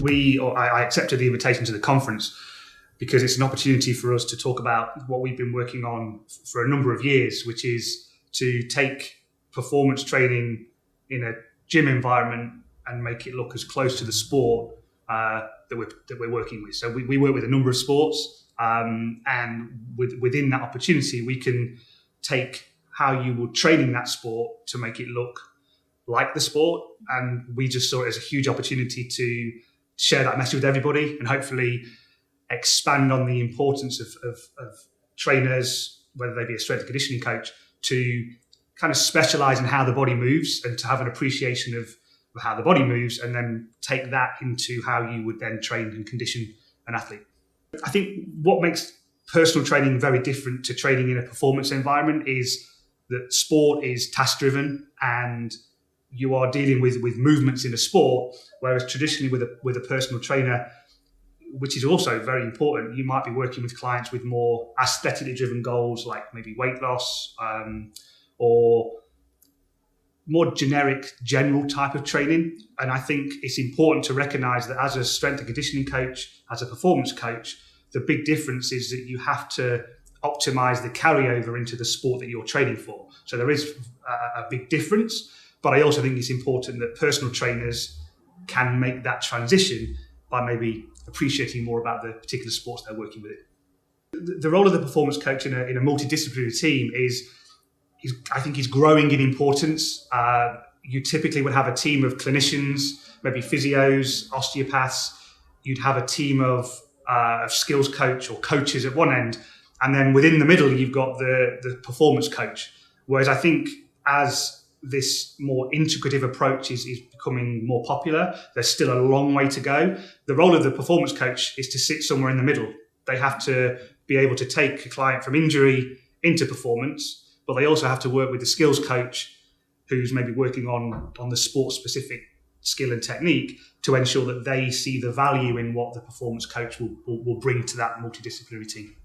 I accepted the invitation to the conference because it's an opportunity for us to talk about what we've been working on for a number of years, which is to take performance training in a gym environment and make it look as close to the sport that we're working with. So we work with a number of sports, and within that opportunity, we can take how you would train in that sport to make it look like the sport. And we just saw it as a huge opportunity to share that message with everybody and hopefully expand on the importance of trainers, whether they be a strength and conditioning coach, to kind of specialize in how the body moves and to have an appreciation of how the body moves, and then take that into how you would then train and condition an athlete. I think what makes personal training very different to training in a performance environment is that sport is task driven and you are dealing with movements in a sport, whereas traditionally with a personal trainer, which is also very important, you might be working with clients with more aesthetically driven goals like maybe weight loss, or more generic, general type of training. And I think it's important to recognize that as a strength and conditioning coach, as a performance coach, the big difference is that you have to optimize the carryover into the sport that you're training for. So there is a big difference, but I also think it's important that personal trainers can make that transition by maybe appreciating more about the particular sports they're working with. The role of the performance coach in a multidisciplinary team is growing in importance. You typically would have a team of clinicians, maybe physios, osteopaths. You'd have a team of skills coach or coaches at one end. And then within the middle, you've got the performance coach. Whereas I think as this more integrative approach is becoming more popular, there's still a long way to go. The role of the performance coach is to sit somewhere in the middle. They have to be able to take a client from injury into performance, but they also have to work with the skills coach who's maybe working on the sport-specific skill and technique to ensure that they see the value in what the performance coach will bring to that multidisciplinary team.